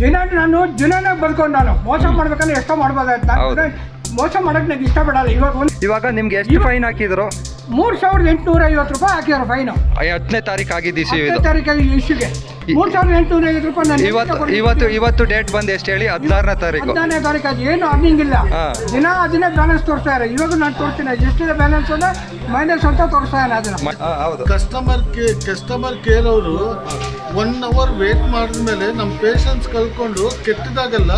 ದಿನ ಬದುಕೊಂಡು ನಾನು ಮೋಸ ಮಾಡ್ಬೇಕಂದ್ರೆ ಎಷ್ಟೋ ಮಾಡ್ಬೋದಾಯ್ತು. ಮೋಸ ಮಾಡಕ್ ನಂಗೆ ಇಷ್ಟ ಬಿಡಲ್ಲ. ಇವಾಗ ನಿಮ್ಗೆ ಎಷ್ಟು ಫೈನ್ ಹಾಕಿದ್ರು? 3,850 ರೂಪಾಯಿ ಹಾಕಿದ್ರು ಫೈನ್. 10ನೇ ತಾರೀಕು ಆಗಿದ್ದು ಇಶ್ಯೂಗೆ 3,850 ರೂಪಾಯಿ. ಇವತ್ತು ಡೇಟ್ ಬಂದು ಎಷ್ಟು ಹೇಳಿ? 16ನೇ ತಾರೀಕು. 16ನೇ ತಾರೀಕು ಅದು ಏನು ಅರ್ನಿಂಗ್ ಇಲ್ಲ. ದಿನ ಬ್ಯಾಲೆನ್ಸ್ ತೋರಿಸ್ತಾ ಇದ್ದಾರೆ. ಇವಾಗ ನಾನು ತೋರಿಸ್ತೀನಿ ಎಷ್ಟಿದೆ ಬ್ಯಾಲೆನ್ಸ್ ಅಂದ್ರೆ ಮೈನಸ್ ಅಂತ ತೋರಿಸ್ತಾ ಇಲ್ಲ ಅದನ್ನ. ಕಸ್ಟಮರ್ ಕೇರ್ ಅವರು 1 hour ವೇಟ್ ಮಾಡಿದ್ಮೇಲೆ ನಮ್ಮ ಪೇಷನ್ಸ್ ಕಳ್ಕೊಂಡು ಕೆಟ್ಟದಾಗೆಲ್ಲ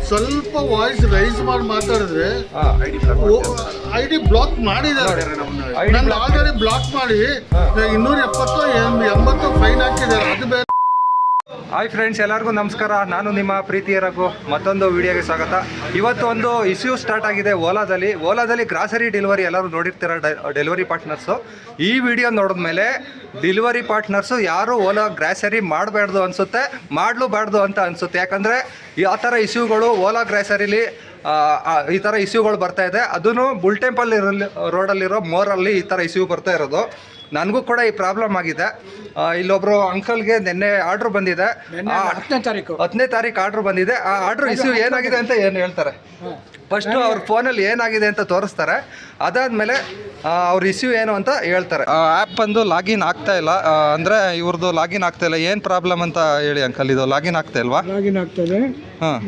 ಸ್ವಲ್ಪ ವಾಯ್ಸ್ ರೈಸ್ ಮಾಡಿ ಮಾತಾಡಿದ್ರೆ ಐಡಿ ಬ್ಲಾಕ್ ಮಾಡಿದ್ದಾರೆ. ನಾನು ಆಲ್ರೆಡಿ ಬ್ಲಾಕ್ ಮಾಡಿ 270 ಫೈನ್ ಹಾಕಿದ್ದಾರೆ. ಅದು ಬೇರೆ. ಹಾಯ್ ಫ್ರೆಂಡ್ಸ್, ಎಲ್ಲರಿಗೂ ನಮಸ್ಕಾರ. ನಾನು ನಿಮ್ಮ ಪ್ರೀತಿಯ ರಘು. ಮತ್ತೊಂದು ವಿಡಿಯೋಗೆ ಸ್ವಾಗತ. ಇವತ್ತು ಒಂದು ಇಶ್ಯೂ ಸ್ಟಾರ್ಟ್ ಆಗಿದೆ ಓಲಾದಲ್ಲಿ ಗ್ರಾಸರಿ ಡೆಲಿವರಿ ಎಲ್ಲರೂ ನೋಡಿರ್ತೀರ, ಡೆಲಿವರಿ ಪಾರ್ಟ್ನರ್ಸು. ಈ ವಿಡಿಯೋ ನೋಡಿದ್ಮೇಲೆ ಡೆಲಿವರಿ ಪಾರ್ಟ್ನರ್ಸು ಯಾರು ಓಲಾ ಗ್ರಾಸರಿ ಮಾಡಬಾರ್ದು ಅನಿಸುತ್ತೆ, ಮಾಡಲೂಬಾರ್ದು ಅಂತ ಅನಿಸುತ್ತೆ. ಯಾಕಂದರೆ ಆ ಥರ ಇಶ್ಯೂಗಳು ಓಲಾ ಗ್ರಾಸರಿಲಿ ಈ ಥರ ಇಶ್ಯೂಗಳು ಬರ್ತಾ ಇದೆ. ಅದೂ ಬುಲ್ ಟೆಂಪಲ್ ರೋಡಲ್ಲಿರೋ ಮೋರಲ್ಲಿ ಈ ಥರ ಇಶ್ಯೂ ಬರ್ತಾ ಇರೋದು. ನನಗೂ ಕೂಡ ಈ ಪ್ರಾಬ್ಲಮ್ ಆಗಿದೆ. ಇಲ್ಲೊಬ್ರು ಅಂಕಲ್ಗೆ ನಿನ್ನೆ ಆರ್ಡ್ರ್ ಬಂದಿದೆ. 10ನೇ ತಾರೀಕು ಆರ್ಡ್ರ್ ಬಂದಿದೆ. ಆ ಆರ್ಡ್ರ್ ಇಶ್ಯೂ ಏನಾಗಿದೆ ಅಂತ ಏನು ಹೇಳ್ತಾರೆ. ಫಸ್ಟು ಅವ್ರ ಫೋನಲ್ಲಿ ಏನಾಗಿದೆ ಅಂತ ತೋರಿಸ್ತಾರೆ. ಅದಾದಮೇಲೆ ಅವ್ರ ಇಶ್ಯೂ ಏನು ಅಂತ ಹೇಳ್ತಾರೆ. ಆ್ಯಪ್ ಬಂದು ಲಾಗಿನ್ ಆಗ್ತಾ ಇಲ್ಲ, ಅಂದರೆ ಇವ್ರದ್ದು ಲಾಗಿನ್ ಆಗ್ತಾ ಇಲ್ಲ. ಏನು ಪ್ರಾಬ್ಲಮ್ ಅಂತ ಹೇಳಿ ಅಂಕಲ್. ಇದು ಲಾಗಿನ್ ಆಗ್ತಾ ಇಲ್ವಾ? ಲಾಗಿನ್ ಆಗ್ತದೆ.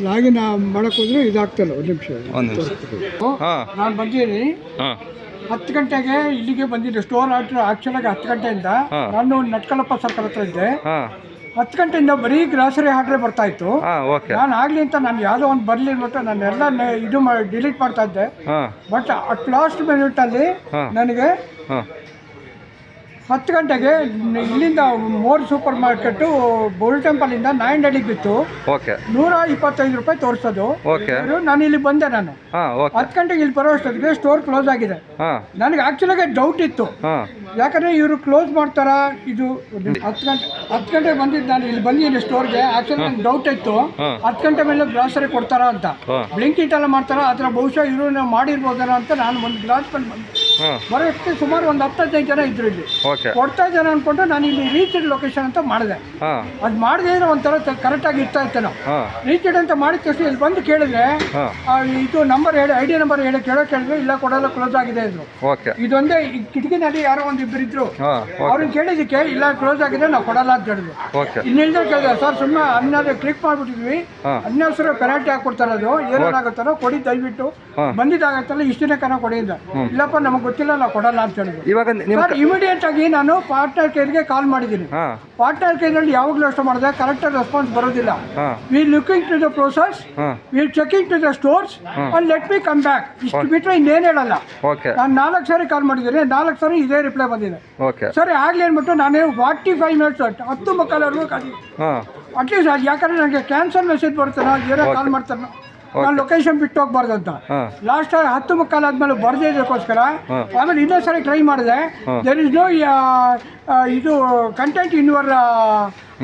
ಲಾಗಿನ್ ಮಾಡಕ್ ಹೋದ್ರೆ ಇದಾಗ್ತಲ್ಲ. ಒಂದು ನಿಮಿಷ. ನಾನು ಬಂದಿದ್ದೀನಿ 10 ಗಂಟೆಗೆ ಇಲ್ಲಿಗೆ ಬಂದಿದ್ದೆ. ಸ್ಟೋರ್ ಆಕ್ಚುಲಾಗಿ 10 ಗಂಟೆಯಿಂದ ನಾನು ನಟ್ಕಲಪ್ಪ ಸರ್ಕಲ್ ಹತ್ರ ಇದ್ದೆ. 10 ಗಂಟೆಯಿಂದ ಬರೀ ಗ್ರಾಸರಿ ಆರ್ಡ್ರೇ ಬರ್ತಾ ಇತ್ತು. ನಾನು ಆಗ್ಲಿ ಅಂತ ನಾನು ಯಾವುದೋ ಒಂದು ಬರಲಿ ಅಂದ್ಬಿಟ್ಟು ನಾನೆಲ್ಲ ಇದು ಡಿಲೀಟ್ ಮಾಡ್ತಾ ಇದ್ದೆ. ಬಟ್ ಅಟ್ ಲಾಸ್ಟ್ ಮಿನಿಟಲ್ಲಿ ನನಗೆ 10 ಗಂಟೆಗೆ ಇಲ್ಲಿಂದ ಮೋರ್ ಸೂಪರ್ ಮಾರ್ಕೆಟು ಬುಲ್ ಟೆಂಪಲಿಂದ 9 ಅಡಿಗೆ ಬಿತ್ತು. 125 ರೂಪಾಯಿ ತೋರಿಸೋದು. ನಾನು ಇಲ್ಲಿ ಬಂದೆ. ನಾನು 10 ಗಂಟೆಗೆ ಇಲ್ಲಿ ಬರೋ ಅಷ್ಟೊತ್ತಿಗೆ ಸ್ಟೋರ್ ಕ್ಲೋಸ್ ಆಗಿದೆ. ನನಗೆ ಆಕ್ಚುಲಾಗಿ ಡೌಟ್ ಇತ್ತು, ಯಾಕಂದ್ರೆ ಇವರು ಕ್ಲೋಸ್ ಮಾಡ್ತಾರ ಇದು. 10 ಗಂಟೆಗೆ ಬಂದಿದ್ದು ನಾನು ಇಲ್ಲಿ ಬಂದಿದ್ದೀನಿ ಸ್ಟೋರ್ಗೆ. ಆಕ್ಚುಲಿ ನನಗೆ ಡೌಟ್ ಇತ್ತು 10 ಗಂಟೆ ಮೇಲೆ ಗ್ರಾಸರಿ ಕೊಡ್ತಾರ ಅಂತ. ಬ್ಲಿಂಕಿಟ್ ಎಲ್ಲ ಮಾಡ್ತಾರ, ಆ ಥರ ಬಹುಶಃ ಇವರು ಮಾಡಿರ್ಬೋದಾರ ಅಂತ ನಾನು ಒಂದು ಗ್ಲಾಸ್ ಬಂದು ಬರೋಕ್ಕೆ ಸುಮಾರು ಒಂದು 10-15 ಜನ ಇದ್ರು ಇಲ್ಲಿ. ಕೊಡ್ತಾ ಇದ್ದಾರೆ ಅನ್ಕೊಂಡು ನಾನು ಇಲ್ಲಿ ರೀಚೆಡ್ ಲೊಕೇಶನ್ ಅಂತ ಮಾಡಿದೆ. ಅದು ಮಾಡಿದ್ರೆ ಒಂಥರ ಕರೆಕ್ಟಾಗಿ ಇರ್ತಾ ಇತ್ತು. ನಾವು ರೀಚೆಡ್ ಅಂತ ಮಾಡಿದ ತಕ್ಷಣ ಇಲ್ಲಿ ಬಂದು ಕೇಳಿದ್ರೆ ಇದು ನಂಬರ್ ಹೇಳಿ, ಐಡಿ ನಂಬರ್ ಹೇಳಿ ಕೇಳಿದ್ರೆ ಇಲ್ಲ ಕೊಡಲ್ಲ, ಕ್ಲೋಸ್ ಆಗಿದೆ ಇದ್ರು. ಇದೊಂದೇ ಕಿಟಕಿನಲ್ಲಿ ಯಾರೋ ಒಂದಿಬ್ಬರು ಇದ್ರು. ಅವ್ರನ್ನ ಕೇಳಿದಕ್ಕೆ ಇಲ್ಲ ಕ್ಲೋಸ್ ಆಗಿದೆ, ನಾವು ಕೊಡಲ್ಲ ಅಂತ ಹೇಳಿದ್ರು. ಇನ್ನಿಲ್ದ ಕೇಳಿದೆ ಸರ್ ಸುಮ್ಮನೆ 12 ಕ್ಲಿಕ್ ಮಾಡ್ಬಿಟ್ಟಿದ್ವಿ, 12 ಪೆನಾಲ್ಟಿ ಹಾಕೊಡ್ತಾರೆ, ಅದು ಏನಾಗುತ್ತಾರೋ ಕೊಡಿ ದಯವಿಟ್ಟು, ಬಂದಿದ್ದಾಗತ್ತಲ್ಲ ಇಷ್ಟು ದಿನ ಕನ ಕೊಡಿ ಅಂತ. ಇಲ್ಲಪ್ಪ ನಮಗೆ ಗೊತ್ತಿಲ್ಲ, ನಾವು ಕೊಡಲ್ಲ ಅಂತ ಹೇಳಿದ್ವಿ. ಸರ್ ಇಮಿಡಿಯೇಟ್ ಆಗಿ ನಾನು ಪಾರ್ಟ್ನರ್ ಕೇರ್ಗೆ ಕಾಲ್ ಮಾಡಿದ್ದೀನಿ. ಪಾರ್ಟ್ನರ್ ಕೇರ್ನಲ್ಲಿ ಯಾವಾಗಲೂ ಅಷ್ಟು ಮಾಡಿದ್ರೆ ಕರೆಕ್ಟ್ ರೆಸ್ಪಾನ್ಸ್ ಬರೋದಿಲ್ಲ. We looking to the process, we checking to the stores and let me come back. ಇಷ್ಟು ಬಿಟ್ಟರೆ ಇನ್ನೇನು ಹೇಳಲ್ಲ. ನಾನು 4 ಸಾರಿ ಕಾಲ್ ಮಾಡಿದ್ದೀನಿ, 4 ಸಾರಿ ಇದೇ ರಿಪ್ಲೈ ಬಂದಿದೆ. ಸರಿ ಆಗ್ಲಿ ಅಂದ್ಬಿಟ್ಟು ನಾನು 45 ಮಿನಿಟ್ಸ್ 10:15 ಕಾಲಿ ಅಟ್ಲೀಸ್ಟ್ ಅದು. ಯಾಕಂದ್ರೆ ನನಗೆ ಕ್ಯಾನ್ಸಲ್ ಮೆಸೇಜ್ ಬರುತ್ತೆ, ನಾವು ಏನೋ ಕಾಲ್ ಮಾಡ್ತಾರೆ ನಾನು ಲೊಕೇಶನ್ ಬಿಟ್ಟು ಹೋಗ್ಬಾರ್ದು ಅಂತ. ಲಾಸ್ಟ್ 10:15 ಆದ್ಮೇಲೆ ಬರ್ದೇ ಇದಕ್ಕೋಸ್ಕರ ಆಮೇಲೆ ಇನ್ನೊಂದು ಸರಿ ಟ್ರೈ ಮಾಡಿದೆ. ದೇರ್ ಇಸ್ ನೋ ಇದು ಕಂಟೆಂಟ್ ಇನ್ ಯುವರ್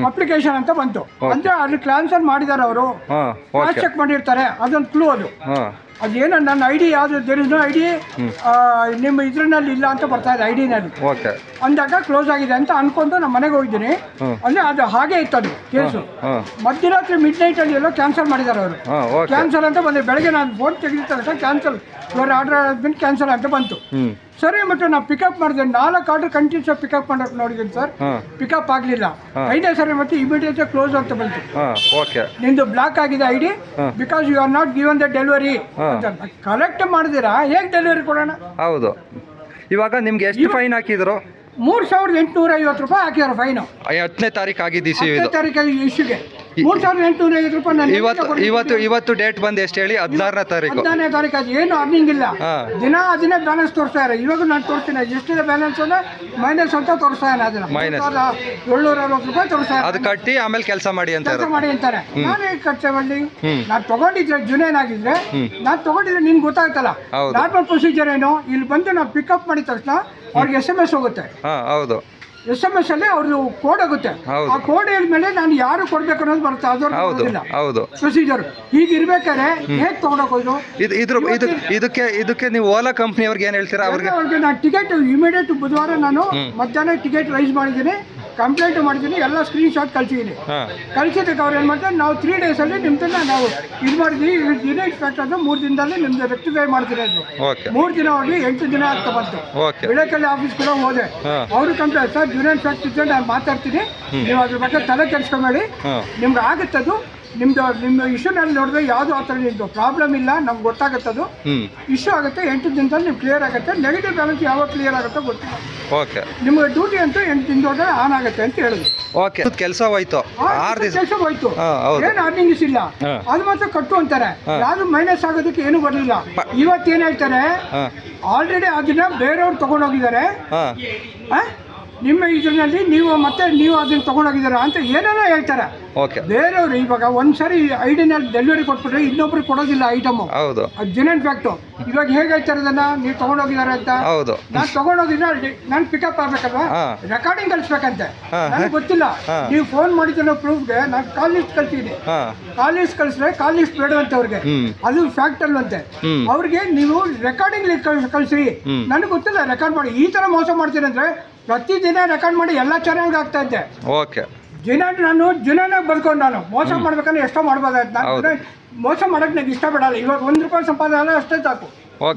ಅಪ್ಲಿಕೇಶನ್ ಅಂತ ಬಂತು. ಅಂದ್ರೆ ಅದು ಕ್ಯಾನ್ಸಲ್ ಮಾಡಿದ್ದಾರೆ ಅವರು, ಕ್ರಾಸ್ ಚೆಕ್ ಮಾಡಿರ್ತಾರೆ, ಅದೊಂದು ಕ್ಲೂ ಅದು. ಅದೇನೋ ನನ್ನ ಐಡಿ ಯಾವುದು ದೇರ್ ಇಸ್ ನೋ ಐಡಿ ನಿಮ್ಮ ಇದ್ರಲ್ಲಿ ಇಲ್ಲ ಅಂತ ಬರ್ತಾ ಇದೆ ಐಡಿನಲ್ಲಿ. ಅಂದಾಗ ಕ್ಲೋಸ್ ಆಗಿದೆ ಅಂತ ಅನ್ಕೊಂಡು ನಮ್ಮ ಮನೆಗೆ ಹೋಗಿದ್ದೀನಿ. ಅಂದ್ರೆ ಅದು ಹಾಗೆ ಇತ್ತು ಅದು ಕೇಸು. ಮಧ್ಯರಾತ್ರಿ ಮಿಡ್-ನೈಟ್ ಅಲ್ಲಿ ಎಲ್ಲೋ ಕ್ಯಾನ್ಸಲ್ ಮಾಡಿದ್ದಾರೆ ಅವರು. ಕ್ಯಾನ್ಸಲ್ ಅಂತ ಬಂದೆ. ಬೆಳಗ್ಗೆ ನಾನು ಫೋನ್ ತೆಗೆದ ತಕ್ಷಣ ಕ್ಯಾನ್ಸಲ್, ಇವರು ಆರ್ಡರ್ ಆದ್ಮೇಲೆ ಕ್ಯಾನ್ಸಲ್ ಅಂತ ಬಂತು. ಸರಿ ಮತ್ತೆ ನಾವು ಪಿಕಪ್ ಮಾಡಿದೆ. 4 ಆರ್ಡರ್ ಕಂಟಿನ್ಯೂಸ್ ಪಿಕಪ್ ಮಾಡೋಕೆ ನೋಡಿದ್ದೀನಿ ಸರ್, ಪಿಕಪ್ ಆಗಲಿಲ್ಲ. 5ನೇ ಸರಿ ಮತ್ತೆ ಇಮಿಡಿಯೇಟ್ ಕ್ಲೋಸ್ ಅಂತ ಬಂತು. ನಿಂದು ಬ್ಲಾಕ್ ಆಗಿದೆ ID because you are not given the delivery ಅಂತ. ಕಲೆಕ್ಟ್ ಮಾಡಿದಿರಾ, ಹೇಗೆ ಡೆಲಿವರಿ ಕೊಡೋಣ? ಹೌದು. ಇವಾಗ ನಿಮ್ಗೆ ಎಷ್ಟು ಫೈನ್ ಹಾಕಿದ್ರು? 3,850 ರೂಪಾಯಿ ಹಾಕಿದ್ರು ಫೈನು. 10ನೇ ತಾರೀಕು ಆಗಿದ್ದು ಇಶ್ಯೂಗೆ 3,850 ರೂಪಾಯಿ. ನಾನು ಇವತ್ತು ಡೇಟ್ ಬಂದು ಎಷ್ಟು ಹೇಳಿ? 16ನೇ ತಾರೀಕು. 16ನೇ ತಾರೀಕು. ಅದು ಏನು ಅರ್ನಿಂಗ್ ಇಲ್ಲ. ದಿನ ಬ್ಯಾಲೆನ್ಸ್ ತೋರಿಸ್ತಾ ಇದ್ದಾರೆ. ಇವಾಗ ನಾನು ತೋರಿಸ್ತೀನಿ ಎಷ್ಟಿದೆ ಬ್ಯಾಲೆನ್ಸ್ ಅಂದ್ರೆ ಮೈನಸ್ ಅಂತ ತೋರಿಸ್ತಾ ಇಲ್ಲ. ಅದನ್ನ 760 ರೂಪಾಯಿ ತೋರಿಸ್ತಾ ಇದೆ. ಅದು ಕಟ್ಟಿ ಆಮೇಲೆ ಕೆಲಸ ಮಾಡಿ ಅಂತಾರೆ. ನಾನು ಹೇಗೆ ಖರ್ಚು ಮಾಡಲಿ? ನಾನು ತಗೊಂಡಿದ್ರೆ ಜುನೇನ್ ಆಗಿದ್ರೆ ನಾನು ತಗೊಂಡಿದ್ರೆ ನಿನ್ಗೆ ಗೊತ್ತಾಗ್ತಲ್ಲ. ನಾರ್ಮಲ್ ಪ್ರೊಸೀಜರ್ ಏನು, ಇಲ್ಲಿ ಬಂದು ನಾವು ಪಿಕಪ್ ಮಾಡಿದ ತಕ್ಷಣ ಅವ್ರಿಗೆ SMS ಹೋಗುತ್ತೆ. ಹೌದು. SMS ಅಲ್ಲಿ ಅವ್ರದ್ದು ಕೋಡ್ ಆಗುತ್ತೆ. ಆ ಕೋಡ್ ಹೇಳಿದ್ಮೇಲೆ ನಾನು ಯಾರು ಕೊಡ್ಬೇಕು ಅನ್ನೋದು ಬರುತ್ತೆ. ಅದು ಪ್ರೊಸೀಜರ್ ಹೀಗಿರ್ಬೇಕಾದ್ರೆ ಹೇಗೆ ತಗೊಂಡೋಗ್ ಹೋದ್ರು? ಇದಕ್ಕೆ ನೀವು ಓಲಾ ಕಂಪ್ನಿ ಅವ್ರಿಗೆ ಏನು ಹೇಳ್ತೀರಾ? ಅವ್ರಿಗೆ ನಾನು ಟಿಕೆಟ್ ಇಮಿಡಿಯೇಟ್ ಬುಧವಾರ ನಾನು ಮಧ್ಯಾಹ್ನ ಟಿಕೆಟ್ ರೈಸ್ ಮಾಡಿದ್ದೀನಿ. ಕಂಪ್ಲೇಂಟ್ ಮಾಡಿದ್ದೀನಿ, ಎಲ್ಲ ಸ್ಕ್ರೀನ್ ಶಾಟ್ ಕಳ್ಸಿದ್ದೀನಿ. ಕಳ್ಸಿದ್ದಕ್ಕೆ ಅವ್ರು ಏನು ಮಾಡ್ತಾರೆ, ನಾವು 3 ಡೇಸಲ್ಲಿ ನಿಮ್ದನ್ನ ನಾವು ಇದು ಮಾಡಿದ್ವಿ, ದಿನ ಇನ್ಸ್ಪೆಕ್ಟರ್ 3 ದಿನದಲ್ಲಿ ನಿಮ್ದು ರೆಕ್ಟಿಫೈ ಮಾಡ್ತೀನಿ ಅಂದರು. 3 ದಿನ ಹೋಗಿ 8 ದಿನ ಆಗ್ತಾ ಬಂತು. ಬೆಳಕಲ್ಲಿ ಆಫೀಸ್ ಕೂಡ ಹೋದೆ, ಅವರು ಕಂಪ್ಲೇಂಟ್ ಸರ್ ಜೂನಿಯರ್ ಇನ್ಸ್ಪೆಕ್ಟರ್ ಇದ್ದರೆ ನಾನು ಮಾತಾಡ್ತೀನಿ, ನೀವು ಅದ್ರ ಬಗ್ಗೆ ತಲೆ ಕೆಡಿಸ್ಕೊಂಬೇಡಿ, ನಿಮ್ಗೆ ಆಗುತ್ತದು, ನಿಮ್ಮ ಇಶ್ಯೂನಲ್ಲಿ ನೋಡಿದ್ರೆ ಯಾವುದು ಆ ಥರ ನಿಮ್ಮದು ಪ್ರಾಬ್ಲಮ್ ಇಲ್ಲ, ನಮ್ಗೆ ಗೊತ್ತಾಗುತ್ತದು, ಇಶ್ಯೂ ಆಗುತ್ತೆ 8 ದಿನದಲ್ಲಿ ನೀವು ಕ್ಲಿಯರ್ ಆಗುತ್ತೆ, ನೆಗೆಟಿವ್ ಬ್ಯಾಲೆನ್ಸ್ ಯಾವಾಗ ಕ್ಲಿಯರ್ ಆಗುತ್ತೋ ಗೊತ್ತಿಲ್ಲ, ಓಕೆ ನಿಮ್ಗೆ ಡ್ಯೂಟಿ ಅಂತೂ 8 ದಿನದೊಳಗೆ ಆನ್ ಆಗುತ್ತೆ ಅಂತ ಹೇಳಿದ್ರು. ಓಕೆ ಕೆಲಸ ಹೋಯ್ತು, 6 ದಿವಸ ಕೆಲಸ ಹೋಯ್ತು, ಏನು ಅರ್ನಿಂಗ್ಸ್ ಇಲ್ಲ, ಅದು ಮಾತ್ರ ಕಟ್ಟು ಅಂತಾರೆ, ಯಾವುದು ಮೈನಸ್ ಆಗೋದಕ್ಕೆ ಏನು ಬರಲಿಲ್ಲ. ಇವತ್ತೇನು ಹೇಳ್ತಾರೆ, ಆಲ್ರೆಡಿ ಅದನ್ನ ಬೇರೆಯವ್ರು ತಗೊಂಡೋಗಿದ್ದಾರೆ, ನಿಮ್ಮ ಇದರಲ್ಲಿ ನೀವು ಅದನ್ನ ತಗೊಂಡೋಗಿದ್ದೀರ ಅಂತ ಏನೇನೋ ಹೇಳ್ತಾರೆ. ಬೇರೆಯವರು ಇವಾಗ ಒಂದ್ಸರಿ ಐಡಿನಲ್ಲಿ ಡೆಲಿವರಿ ಕೊಟ್ಬಿಟ್ರೆ ಇನ್ನೊಬ್ರಿಗೆ ಕೊಡೋದಿಲ್ಲ ಐಟಮು, ಅದು ಜೆನ್ಯೂನ್ ಫ್ಯಾಕ್ಟು. ಇವಾಗ ಹೇಗೆ ಹೇಳ್ತಾರೆ ಅದನ್ನ, ನೀವು ತಗೊಂಡೋಗಿದ್ದಾರೆ ಅಂತ, ನಾನು ತಗೊಂಡೋಗಿದ್ರೆ ನಾನು ಪಿಕಪ್ ಆಗ್ಬೇಕಲ್ವಾ, ರೆಕಾರ್ಡಿಂಗ್ ಕಳಿಸ್ಬೇಕಂತೆ, ನನಗೆ ಗೊತ್ತಿಲ್ಲ. ನೀವು ಫೋನ್ ಮಾಡಿದ್ದೋ ಪ್ರೂಫ್ಗೆ ನಾನು ಕಾಲ್ ಲಿಸ್ಟ್ ಕಳ್ಸಿದ್ದೀನಿ, ಕಾಲ್ ಲಿಸ್ಟ್ ಕಳಿಸಿದ್ರೆ ಕಾಲ್ ಲಿಸ್ಟ್ ಬೇಡವಂತೆ ಅವ್ರಿಗೆ, ಅದು ಫ್ಯಾಕ್ಟ್ ಅಲ್ವಂತೆ. ಅವ್ರಿಗೆ ನೀವು ರೆಕಾರ್ಡಿಂಗ್ ಕಳಿಸಿ, ನನಗೆ ಗೊತ್ತಿಲ್ಲ ರೆಕಾರ್ಡ್ ಮಾಡಿ. ಈ ಥರ ಮೋಸ ಮಾಡ್ತೀನಿ ಅಂದರೆ ಪ್ರತಿದಿನ ರೆಕಾರ್ಡ್ ಮಾಡಿ ಎಲ್ಲ ಚಾನಲ್ಗೆ ಆಗ್ತಾ ಇದ್ದೆ. ನಾನು ಜೀವನಾಗ ಬದುಕೊಂಡು ನಾನು ಮೋಸ ಮಾಡ್ಬೇಕಂದ್ರೆ ಎಷ್ಟೋ ಮಾಡ್ಬೋದಾಯ್ತು. ನಾನು ಮೋಸ ಮಾಡೋಕೆ ನನಗೆ ಇಷ್ಟ ಬಿಡಲ್ಲ. ಇವಾಗ 1 ರೂಪಾಯಿ ಸಂಪಾದನೆ ಅಷ್ಟೇ ಸಾಕು,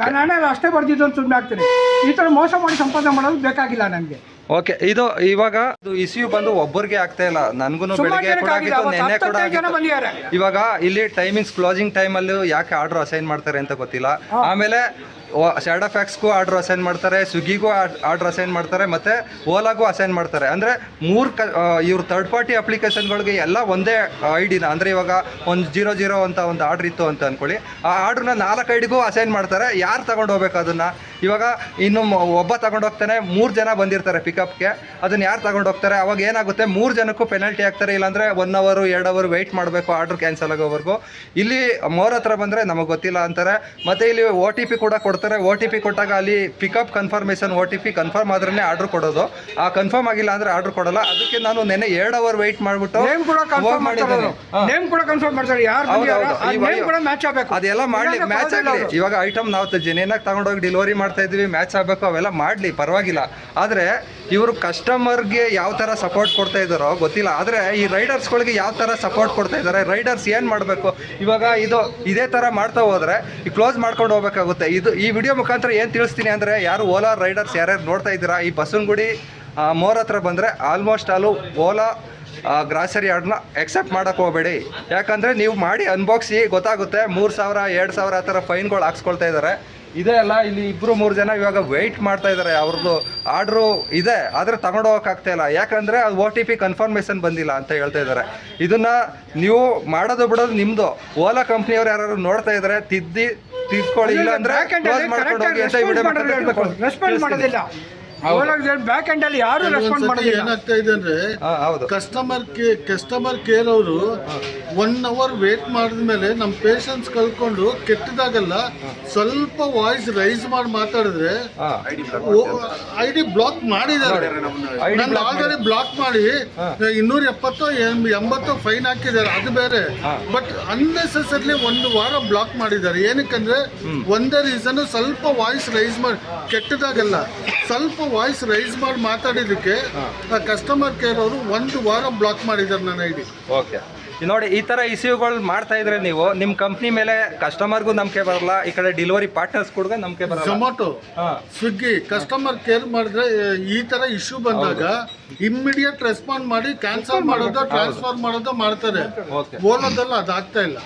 ನಾನು ಹಣ ಅಷ್ಟೇ ಬರ್ದಿದ್ದು ಅಂತ ಸುಮ್ಮನೆ ಆಗ್ತೀನಿ. ಈ ಥರ ಮೋಸ ಮಾಡಿ ಸಂಪಾದನೆ ಮಾಡೋದು ಬೇಕಾಗಿಲ್ಲ ನನಗೆ. ಓಕೆ, ಇದು ಇವಾಗ ಇಶ್ಯೂ ಬಂದು ಒಬ್ಬರಿಗೆ ಆಗ್ತಾ ಇಲ್ಲ, ನನಗೂ ಬೆಳಿಗ್ಗೆ ಕೂಡ ಆಗಿತ್ತು, ನೆನ್ನೆ ಕೂಡ ಆಗಿತ್ತು. ಇವಾಗ ಇಲ್ಲಿ ಟೈಮಿಂಗ್ಸ್ ಕ್ಲೋಸಿಂಗ್ ಟೈಮಲ್ಲೂ ಯಾಕೆ ಆರ್ಡರ್ ಅಸೈನ್ ಮಾಡ್ತಾರೆ ಅಂತ ಗೊತ್ತಿಲ್ಲ. ಆಮೇಲೆ ಶಾಡೋ ಫ್ಯಾಕ್ಸ್ಗೂ ಆರ್ಡರ್ ಅಸೈನ್ ಮಾಡ್ತಾರೆ, ಸ್ವಿಗ್ಗಿಗೂ ಆರ್ಡರ್ ಅಸೈನ್ ಮಾಡ್ತಾರೆ, ಮತ್ತು ಓಲಾಗೂ ಅಸೈನ್ ಮಾಡ್ತಾರೆ. ಅಂದರೆ 3 ಇವ್ರ ಥರ್ಡ್ ಪಾರ್ಟಿ ಅಪ್ಲಿಕೇಶನ್ಗಳಿಗೆ ಎಲ್ಲ ಒಂದೇ ಐಡಿನ, ಅಂದರೆ ಇವಾಗ 100 ಅಂತ ಒಂದು ಆರ್ಡ್ರ್ ಇತ್ತು ಅಂತ ಅಂದ್ಕೊಳ್ಳಿ, ಆ ಆರ್ಡ್ರನ್ನ 4 ಐಡಿಗೂ ಅಸೈನ್ ಮಾಡ್ತಾರೆ. ಯಾರು ತಗೊಂಡು ಹೋಗ್ಬೇಕು ಅದನ್ನು? ಇವಾಗ ಇನ್ನು ಒಬ್ಬ ತಗೊಂಡೋಗ್ತಾನೆ, 3 ಜನ ಬಂದಿರ್ತಾರೆ ಪಿಕಪ್ಗೆ, ಅದನ್ನು ಯಾರು ತಗೊಂಡು ಹೋಗ್ತಾರೆ? ಅವಾಗ ಏನಾಗುತ್ತೆ, 3 ಜನಕ್ಕೂ ಪೆನಲ್ಟಿ ಆಗ್ತಾರೆ, ಇಲ್ಲಾಂದರೆ 1 ಅವರ್ 2 ಅವರ್ ವೆಯ್ಟ್ ಮಾಡಬೇಕು ಆರ್ಡ್ರ್ ಕ್ಯಾನ್ಸಲ್ ಆಗೋವರೆಗೂ. ಇಲ್ಲಿ ಮೋರ್ ಹತ್ರ ಬಂದರೆ ನಮಗೆ ಗೊತ್ತಿಲ್ಲ ಅಂತಾರೆ. ಮತ್ತು ಇಲ್ಲಿ OTP ಕೂಡ ಕೊಡ್ತಾರೆ. OTP ಕೊಟ್ಟಾಗ ಅಲ್ಲಿ ಪಿಕಪ್ ಕನ್ಫರ್ಮೇಷನ್ OTP ಕನ್ಫರ್ಮ್ ಆದ್ರೇ ಆರ್ಡ್ರ್ ಕೊಡೋದು, ಆ ಕನ್ಫರ್ಮ್ ಆಗಿಲ್ಲ ಅಂದರೆ ಆರ್ಡ್ರ್ ಕೊಡೋಲ್ಲ. ಅದಕ್ಕೆ ನಾನು ನೆನ್ನೆ 2 ಅವರ್ ವೆಯ್ಟ್ ಮಾಡಿಬಿಟ್ಟು ಅದೆಲ್ಲ ಮಾಡಲಿ, ಮ್ಯಾಚ್ ಆಗಲಿ. ಇವಾಗ ಐಟಮ್ ನಾವು ಜೆನ್ಯೂನಾಗಿ ತಗೊಂಡೋಗಿ ಡೆಲಿವರಿ ಮಾಡ್ತಾ ಇದ್ವಿ, ಮ್ಯಾಚ್ ಆಗಬೇಕು, ಅವೆಲ್ಲ ಮಾಡಲಿ, ಪರವಾಗಿಲ್ಲ. ಆದರೆ ಇವರು ಕಸ್ಟಮರ್ಗೆ ಯಾವ ಥರ ಸಪೋರ್ಟ್ ಕೊಡ್ತಾ ಇದ್ದಾರೋ ಗೊತ್ತಿಲ್ಲ. ಆದರೆ ಈ ರೈಡರ್ಸ್ಗಳಿಗೆ ಯಾವ ಥರ ಸಪೋರ್ಟ್ ಕೊಡ್ತಾ ಇದ್ದಾರೆ, ರೈಡರ್ಸ್ ಏನು ಮಾಡಬೇಕು? ಇವಾಗ ಇದೇ ಥರ ಮಾಡ್ತಾ ಹೋದರೆ ಈ ಕ್ಲೋಸ್ ಮಾಡ್ಕೊಂಡು ಹೋಗ್ಬೇಕಾಗುತ್ತೆ. ಈ ವಿಡಿಯೋ ಮುಖಾಂತರ ಏನು ತಿಳಿಸ್ತೀನಿ ಅಂದರೆ, ಯಾರು ಓಲಾ ರೈಡರ್ಸ್ ಯಾರ್ಯಾರು ನೋಡ್ತಾ ಇದ್ದೀರಾ, ಈ ಬಸವನಗುಡಿ ಮೋರ್ ಹತ್ರ ಬಂದರೆ ಆಲ್ಮೋಸ್ಟ್ ಆಲು ಓಲಾ ಗ್ರಾಸರಿ ಆರ್ಡ್ನ ಎಕ್ಸೆಪ್ಟ್ ಮಾಡೋಕ್ಕೆ ಹೋಗಬೇಡಿ. ಯಾಕಂದರೆ ನೀವು ಮಾಡಿ ಅನ್ಬಾಕ್ಸಿ ಗೊತ್ತಾಗುತ್ತೆ, 3,000 2,000 ಆ ಥರ ಫೈನ್ಗಳು ಹಾಕ್ಸ್ಕೊಳ್ತಾ ಇದ್ದಾರೆ. ಇದೇ ಅಲ್ಲ, ಇಲ್ಲಿ 2-3 ಜನ ಇವಾಗ ವೆಯ್ಟ್ ಮಾಡ್ತಾ ಇದ್ದಾರೆ, ಅವ್ರದ್ದು ಆರ್ಡ್ರು ಇದೆ ಆದರೆ ತಗೊಂಡು ಹೋಗೋಕ್ಕಾಗ್ತಾ ಇಲ್ಲ. ಯಾಕಂದರೆ ಅದು OTP ಕನ್ಫರ್ಮೇಷನ್ ಬಂದಿಲ್ಲ ಅಂತ ಹೇಳ್ತಾ ಇದ್ದಾರೆ. ಇದನ್ನು ನೀವು ಮಾಡೋದು ಬಿಡೋದು ನಿಮ್ಮದು. ಓಲಾ ಕಂಪ್ನಿಯವ್ರು ಯಾರು ನೋಡ್ತಾ ಇದ್ದಾರೆ, ತಿದ್ಕೊಳ್ಳಿ, ಇಲ್ಲ ಅಂದರೆ ಕ್ಲೋಸ್ ಮಾಡ್ಕೊಂಡು ಹೋಗಿ ಅಂತ ರೆಸ್ಪಾನ್ಸ್ ಮಾಡೋದಿಲ್ಲ. ಬ್ಯಾಕ್ ಎಂಡ್ ಅಲ್ಲಿ ಯಾರು ರೆಸ್ಪಾಂಡ್ ಮಾಡೋದಿಲ್ಲ. ಏನಾಗ್ತಾ ಇದೆ ಅಂದ್ರೆ, ಕಸ್ಟಮರ್ ಕೇರ್ ಅವರು 1 ಅವರ್ ವೇಟ್ ಮಾಡಿದ್ಮೇಲೆ ನಮ್ಮ ಪೇಷನ್ಸ್ ಕಳ್ಕೊಂಡು ಕೆಟ್ಟದಾಗಲ್ಲ ಸ್ವಲ್ಪ ವಾಯ್ಸ್ ರೈಸ್ ಮಾಡಿ ಮಾತಾಡಿದ್ರೆ ID ಬ್ಲಾಕ್ ಮಾಡಿದ್ದಾರೆ. ನಾನು ಆಲ್ರೆಡಿ ಬ್ಲಾಕ್ ಮಾಡಿ 270-80 ಫೈನ್ ಹಾಕಿದ್ದಾರೆ, ಅದು ಬೇರೆ. ಬಟ್ ಅನ್ನೆಸೆಸರ್ಲಿ 1 ವಾರ ಬ್ಲಾಕ್ ಮಾಡಿದ್ದಾರೆ. ಏನಕ್ಕಂದ್ರೆ ಒಂದೇ ರೀಸನ್, ಸ್ವಲ್ಪ ವಾಯ್ಸ್ ರೈಸ್ ಮಾಡಿ, ಕೆಟ್ಟದಾಗಲ್ಲ ಸ್ವಲ್ಪ ವಾಯ್ಸ್ ರೈಸ್ ಮಾಡಿ ಮಾತಾಡಿದ್ದಕ್ಕೆ ಕಸ್ಟಮರ್ ಕೇರ್ ಅವರು 1 ವಾರ ಬ್ಲಾಕ್ ಮಾಡಿದ್ದಾರೆ ನನ್ನ ID. ಓಕೆ, ನೋಡಿ ಈ ಥರ ಇಶ್ಯೂಗಳು ಮಾಡ್ತಾ ಇದ್ರೆ ನೀವು ನಿಮ್ಮ ಕಂಪ್ನಿ ಮೇಲೆ ಕಸ್ಟಮರ್ಗೂ ನಂಬಿಕೆ ಬರಲ್ಲ, ಈ ಕಡೆ ಡೆಲಿವರಿ ಪಾರ್ಟ್ನರ್ಸ್ ಕೂಡ ನಂಬಿಕೆ ಬರಲ್ಲ. ಝೊಮ್ಯಾಟೊ, ಸ್ವಿಗ್ಗಿ ಕಸ್ಟಮರ್ ಕೇರ್ ಮಾಡಿದ್ರೆ ಈ ತರ ಇಶ್ಯೂ ಬಂದಾಗ ಇಮ್ಮಿಡಿಯೇಟ್ ರೆಸ್ಪಾಂಡ್ ಮಾಡಿ ಕ್ಯಾನ್ಸಲ್ ಮಾಡೋದು, ಟ್ರಾನ್ಸ್ಫರ್ ಮಾಡೋದು ಮಾಡ್ತಾರೆ. ಓಲಾದಲ್ಲ ಅದಾಗ್ತಾ ಇಲ್ಲ.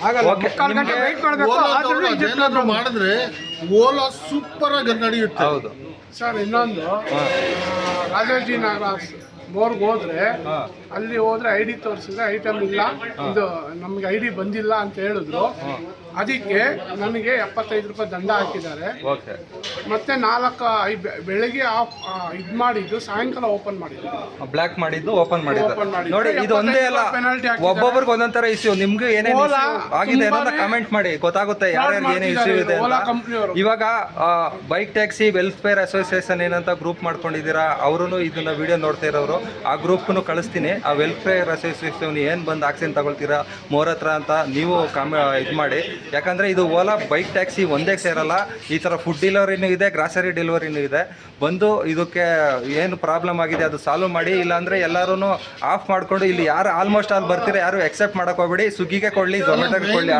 ಓಲಾದವ್ರು ಅದೇನಾದ್ರು ಮಾಡಿದ್ರೆ ಓಲಾ ಸೂಪರ್ ಆಗಿ ನಡೆಯುತ್ತೆ. ಹೌದು ಸರ್, ಇನ್ನೊಂದು ರಾಜಾಜಿ ನಗರ ಮೋರ್ಗೆ ಹೋದ್ರೆ ಅಲ್ಲಿ ಹೋದ್ರೆ ID ತೋರಿಸಿದ್ರೆ ಐಟಮ್ ಇಲ್ಲ, ಇದು ನಮ್ಗೆ ID ಬಂದಿಲ್ಲ ಅಂತ ಹೇಳಿದ್ರು. ಅದಕ್ಕೆ ನನಗೆ 75 ರೂಪಾಯಿ ದಂಡ ಹಾಕಿದ್ದಾರೆ. ಮತ್ತೆ 4 ಬೆಳಗ್ಗೆ ಇದು ಮಾಡಿದ್ದು ಸಾಯಂಕಾಲ ಓಪನ್ ಮಾಡಿದ್ದು, ಬ್ಲಾಕ್ ಮಾಡಿದ್ದು ಓಪನ್ ಮಾಡಿದ್ದು. ನೋಡಿ ಇದು ಒಂದೇ ಅಲ್ಲ, ಒಬ್ಬೊಬ್ರಿಗೆ ಒಂದೊಂದ್ ತರ ಇಶ್ಯೂ. ನಿಮ್ಗೆ ಏನೇನು ಆಗಿದೆ ಅನ್ನೋದನ್ನ ಕಮೆಂಟ್ ಮಾಡಿ, ಗೊತ್ತಾಗುತ್ತೆ ಯಾರ್ಯಾರಿಗೆ ಏನೇ ಇಶ್ಯೂ ಇದೆ ಅಂತ. ಇವಾಗ ಬೈಕ್ ಟ್ಯಾಕ್ಸಿ ವೆಲ್ಫೇರ್ ಅಸೋಸಿಯೇಷನ್ ಏನಂತ ಗ್ರೂಪ್ ಮಾಡ್ಕೊಂಡಿದ್ದೀರಾ, ಅವರು ಇದನ್ನ ವಿಡಿಯೋ ನೋಡ್ತಾ ಇರೋರು ಆ ಗ್ರೂಪ್ಗೂ ಕಳಿಸ್ತೀನಿ. ಆ ವೆಲ್ಫೇರ್ ಅಸೋಸಿಯೇಷನ್ ಏನು ಬಂದು ಆಕ್ಸಿನ್ ತಗೊಳ್ತೀರಾ ಮೋರ್ ಹತ್ರ ಅಂತ ನೀವು ಇದು ಮಾಡಿ. ಯಾಕಂದರೆ ಇದು ಓಲಾ ಬೈಕ್ ಟ್ಯಾಕ್ಸಿ ಒಂದೇ ಸೇರಲ್ಲ, ಈ ಥರ ಫುಡ್ ಡೆಲಿವರಿನೂ ಇದೆ, ಗ್ರಾಸರಿ ಡೆಲಿವರಿನೂ ಇದೆ. ಬಂದು ಇದಕ್ಕೆ ಏನು ಪ್ರಾಬ್ಲಮ್ ಆಗಿದೆ ಅದು ಸಾಲ್ವ್ ಮಾಡಿ. ಇಲ್ಲಾಂದರೆ ಎಲ್ಲರೂ ಆಫ್ ಮಾಡಿಕೊಂಡು ಇಲ್ಲಿ ಯಾರು ಆಲ್ಮೋಸ್ಟ್ ಅಲ್ಲಿ ಬರ್ತೀರಾ ಯಾರು ಎಕ್ಸೆಪ್ಟ್ ಮಾಡಕ್ಕೆ ಹೋಗ್ಬೇಡಿ. ಸ್ವಿಗ್ಗಿಗೆ ಕೊಡಲಿ, ಝೊಮ್ಯಾಟೋಗೆ ಕೊಡಲಿ.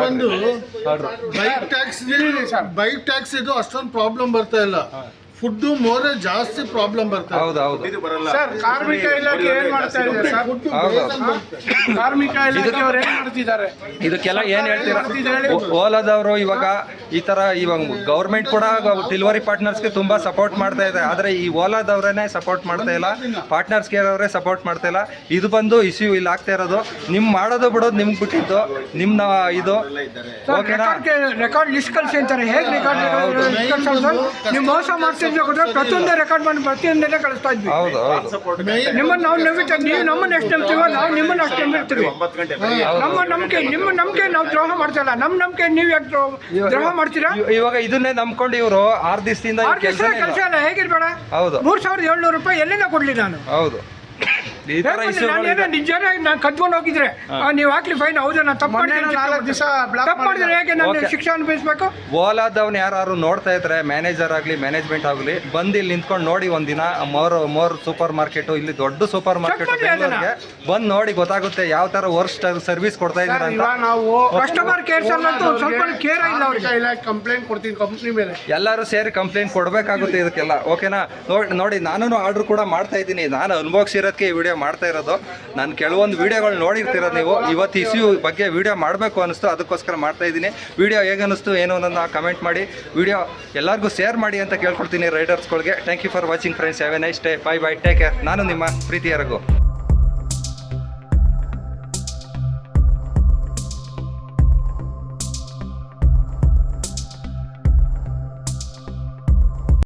ಬೈಕ್ ಟ್ಯಾಕ್ಸಿದು ಅಷ್ಟೊಂದು ಪ್ರಾಬ್ಲಮ್ ಬರ್ತಾ ಇಲ್ಲ, ಫುಡ್ ಮೋರೆ ಜಾಸ್ತಿ ಪ್ರಾಬ್ಲಮ್ ಬರ್ತಾ ಹೌದು ಸರ್. ಕಾರ್ಮಿಕ ಇಲಾಖೆ ಏನ್ ಮಾಡ್ತಾ ಇದೆ ಸರ್? ಕಾರ್ಮಿಕ ಇಲಾಖೆ ಅವ್ರು ಏನ್ ಮಾಡ್ತಿದ್ದಾರೆ ಇದಕ್ಕೆಲ್ಲ ಏನು ಹೇಳ್ತೀರಾ? ಓಲಾದವರು ಇವಾಗ ಈ ಥರ ಇವಾಗ ಗೌರ್ಮೆಂಟ್ ಕೂಡ ಡೆಲಿವರಿ ಪಾರ್ಟ್ನರ್ಸ್ಗೆ ತುಂಬ ಸಪೋರ್ಟ್ ಮಾಡ್ತಾ ಇದೆ. ಆದರೆ ಈ ಓಲಾದವ್ರೇ ಸಪೋರ್ಟ್ ಮಾಡ್ತಾ ಇಲ್ಲ, ಪಾರ್ಟ್ನರ್ಸ್ ಕೇರ್ ಅವರೇ ಸಪೋರ್ಟ್ ಮಾಡ್ತಾ ಇಲ್ಲ. ಇದು ಬಂದು ಇಶ್ಯೂ ಇಲ್ಲಿ ಆಗ್ತಾ ಇರೋದು. ನಿಮ್ಮ ಮಾಡೋದು ಬಿಡೋದು ನಿಮ್ಗೆ ಬಿಟ್ಟಿದ್ದು, ನಿಮ್ಮ ಇದು ಓಕೆನಾ? ರೆಕಾರ್ಡ್ ಲಿಸ್ಟ್ ಕಳಿಸಿ ಅಂತಾರೆ. ಹೇಗೆ ರೆಕಾರ್ಡ್ ನೀವು ಮೋಸ ಮಾಡ್ತಿದ್ರೆ ಪ್ರತಿಯೊಂದೇ ರೆಕಾರ್ಡ್ ಮಾಡಿ ಪ್ರತಿಯೊಂದನ್ನೇ ಕಳಿಸ್ತಾ ಇದ್ವಿ. ಹೌದು ನಿಮ್ಮನ್ನು ನಾವು ನಂಬಿರ್ತೀವಿ, ನೀವು ನಮ್ಮನ್ನು ಎಷ್ಟು ನಂಬ್ತೀವೋ ನಾವು ನಿಮ್ಮನ್ನು ಅಷ್ಟು ನಂಬಿರ್ತೀವಿ. ನಮ್ಮ ನಂಬಿಕೆ ನಾವು ದ್ರೋಹ ಮಾಡ್ತಿಲ್ಲ. ನಮ್ಮ ನಂಬಿಕೆ ನೀವು ಯಾಕೆ ದ್ರೋಹ ಮಾಡ್ತೀರಾ? ಇವಾಗ ಇದನ್ನೇ ನಂಬ್ಕೊಂಡು ಇವರು 6 ದಿವಸದಿಂದ ಕೆಲಸ ಇಲ್ಲ. ಹೇಗಿರ್ಬೇಡ, ಹೌದು 3700 ರೂಪಾಯಿ ಎಲ್ಲಿಂದ ಕೊಡ್ಲಿ ನಾನು? ಹೌದು ಈ ತರ ನಿಜವಾಗಿ ನಾನು ಕದ್ಕೊಂಡು ಹೋಗಿದ್ರೆ ನೀವು ಹಾಕ್ಲಿ ಫೈನ್. ಹೌದಾ, ನಾನು ತಪ್ಪು ಮಾಡಿದ್ರೆ ಹೇಗೆ ನಾನು ಶಿಕ್ಷೆ ಅನುಭವಿಸ್ಬೇಕು? ಓಲಾದವ್ನು ಯಾರು ನೋಡ್ತಾ ಇದ್ರೆ ಮ್ಯಾನೇಜರ್ ಆಗಲಿ ಮ್ಯಾನೇಜ್ಮೆಂಟ್ ಆಗಲಿ ಬಂದು ಇಲ್ಲಿ ನಿಂತ್ಕೊಂಡು ನೋಡಿ ಒಂದಿನ ಮೋರ್ ಸೂಪರ್ ಮಾರ್ಕೆಟ್, ಇಲ್ಲಿ ದೊಡ್ಡ ಸೂಪರ್ ಮಾರ್ಕೆಟ್ ಬೆಂಗಳೂರಿಗೆ ಬಂದು ನೋಡಿ ಗೊತ್ತಾಗುತ್ತೆ ಯಾವ ತರ ವರ್ಸ್ಟ್ ಸರ್ವಿಸ್ ಕೊಡ್ತಾ ಇದ್ದಾರೆ ಅಂತ. ನಾವು ಕಸ್ಟಮರ್ ಕೇರ್ ಸ್ವಲ್ಪ ಕೇರ್ ಇಲ್ಲ ಅವ್ರಿಗೆ. ಕಂಪ್ಲೇಂಟ್ ಕೊಡ್ತೀನಿ ಕಂಪ್ನಿ ಮೇಲೆ. ಎಲ್ಲರೂ ಸೇರಿ ಕಂಪ್ಲೇಂಟ್ ಕೊಡಬೇಕಾಗುತ್ತೆ ಇದಕ್ಕೆಲ್ಲ. ಓಕೆನಾ? ನೋಡಿ ನಾನು ಆರ್ಡರ್ ಕೂಡ ಮಾಡ್ತಾ ಇದ್ದೀನಿ. ನಾನು ಅನುಭವಿಸಿರೋದಕ್ಕೆ ಈ ವಿಡಿಯೋ ಮಾಡ್ತಾ ಇರೋದು. ನಾನು ಕೆಲವೊಂದು ವಿಡಿಯೋಗಳು ನೋಡಿರ್ತೀರ ನೀವು. ಇವತ್ತು ಇಶ್ಯೂ ಬಗ್ಗೆ ವಿಡಿಯೋ ಮಾಡಬೇಕು ಅನಿಸ್ತು, ಅದಕ್ಕೋಸ್ಕರ ಮಾಡ್ತಾ ಇದ್ದೀನಿ. ವಿಡಿಯೋ ಹೇಗೆ ಅನಿಸ್ತು ಏನು ಅನ್ನೋದನ್ನ ಕಮೆಂಟ್ ಮಾಡಿ. ವಿಡಿಯೋ ಎಲ್ಲರಿಗೂ ಶೇರ್ ಮಾಡಿ ಅಂತ ಕೇಳ್ಕೊಳ್ತೀನಿ ರೈಡರ್ಸ್ಗಳಿಗೆ. Thank you for watching friends. Have a nice day. Bye bye, take care. ನಾನು ನಿಮ್ಮ ಪ್ರೀತಿಯ ರಘು.